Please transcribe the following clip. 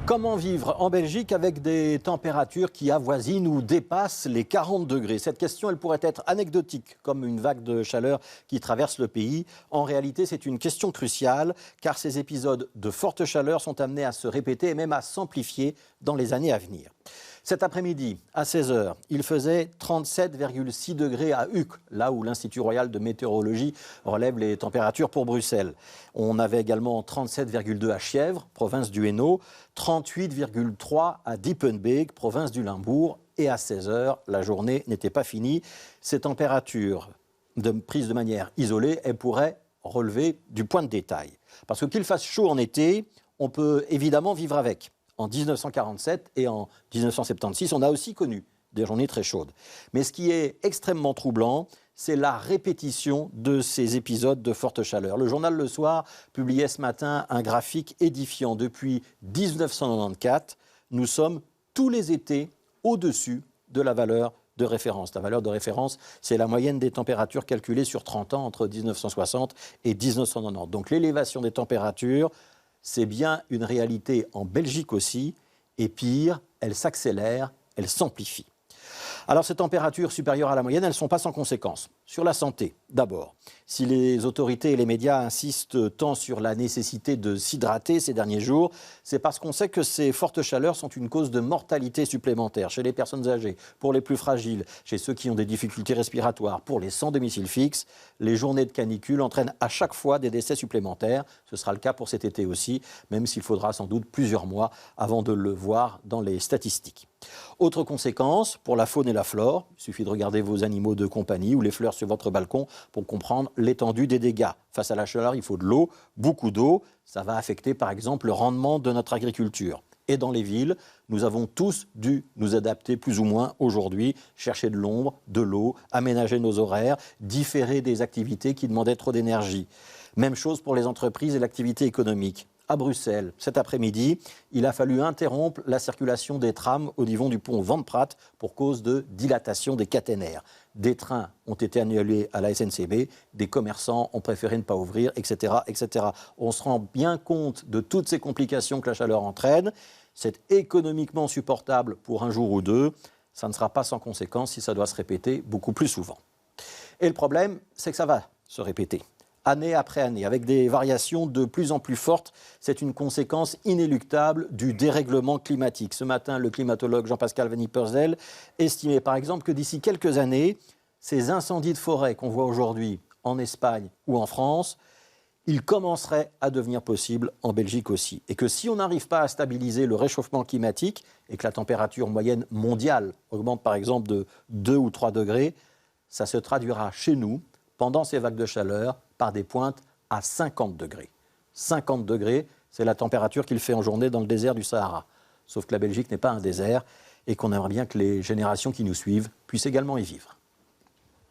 Comment vivre en Belgique avec des températures qui avoisinent ou dépassent les 40 degrés? Cette question, elle pourrait être anecdotique, comme une vague de chaleur qui traverse le pays. En réalité, c'est une question cruciale, car ces épisodes de forte chaleur sont amenés à se répéter et même à s'amplifier dans les années à venir. Cet après-midi, à 16 h, il faisait 37,6 degrés à Uccle, là où l'Institut royal de météorologie relève les températures pour Bruxelles. On avait également 37,2 à Chièvres, province du Hainaut, 38,3 à Diepenbeek, province du Limbourg. Et à 16 h, la journée n'était pas finie. Ces températures prises de manière isolée, elles pourraient relever du point de détail. Parce que qu'il fasse chaud en été, on peut évidemment vivre avec. En 1947 et en 1976, on a aussi connu des journées très chaudes. Mais ce qui est extrêmement troublant, c'est la répétition de ces épisodes de forte chaleur. Le journal Le Soir publiait ce matin un graphique édifiant. Depuis 1994, nous sommes tous les étés au-dessus de la valeur de référence. La valeur de référence, c'est la moyenne des températures calculées sur 30 ans entre 1960 et 1990. Donc l'élévation des températures, c'est bien une réalité en Belgique aussi, et pire, elle s'accélère, elle s'amplifie. Alors ces températures supérieures à la moyenne, elles ne sont pas sans conséquences. Sur la santé, d'abord. Si les autorités et les médias insistent tant sur la nécessité de s'hydrater ces derniers jours, c'est parce qu'on sait que ces fortes chaleurs sont une cause de mortalité supplémentaire chez les personnes âgées, pour les plus fragiles, chez ceux qui ont des difficultés respiratoires, pour les sans domicile fixe. Les journées de canicule entraînent à chaque fois des décès supplémentaires. Ce sera le cas pour cet été aussi, même s'il faudra sans doute plusieurs mois avant de le voir dans les statistiques. Autre conséquence, pour la faune et la flore, il suffit de regarder vos animaux de compagnie ou les fleurs sur votre balcon pour comprendre l'étendue des dégâts. Face à la chaleur, il faut de l'eau, beaucoup d'eau. Ça va affecter par exemple le rendement de notre agriculture. Et dans les villes, nous avons tous dû nous adapter plus ou moins aujourd'hui, chercher de l'ombre, de l'eau, aménager nos horaires, différer des activités qui demandaient trop d'énergie. Même chose pour les entreprises et l'activité économique. À Bruxelles, cet après-midi, il a fallu interrompre la circulation des trams au niveau du pont Van Praat pour cause de dilatation des caténaires. Des trains ont été annulés à la SNCB, des commerçants ont préféré ne pas ouvrir, etc., etc. On se rend bien compte de toutes ces complications que la chaleur entraîne. C'est économiquement supportable pour un jour ou deux. Ça ne sera pas sans conséquence si ça doit se répéter beaucoup plus souvent. Et le problème, c'est que ça va se répéter. Année après année, avec des variations de plus en plus fortes. C'est une conséquence inéluctable du dérèglement climatique. Ce matin, le climatologue Jean-Pascal Van Ypersel estimait par exemple que d'ici quelques années, ces incendies de forêt qu'on voit aujourd'hui en Espagne ou en France, ils commenceraient à devenir possibles en Belgique aussi. Et que si on n'arrive pas à stabiliser le réchauffement climatique et que la température moyenne mondiale augmente par exemple de 2 ou 3 degrés, ça se traduira chez nous, pendant ces vagues de chaleur, par des pointes à 50 degrés. 50 degrés, c'est la température qu'il fait en journée dans le désert du Sahara. Sauf que la Belgique n'est pas un désert et qu'on aimerait bien que les générations qui nous suivent puissent également y vivre.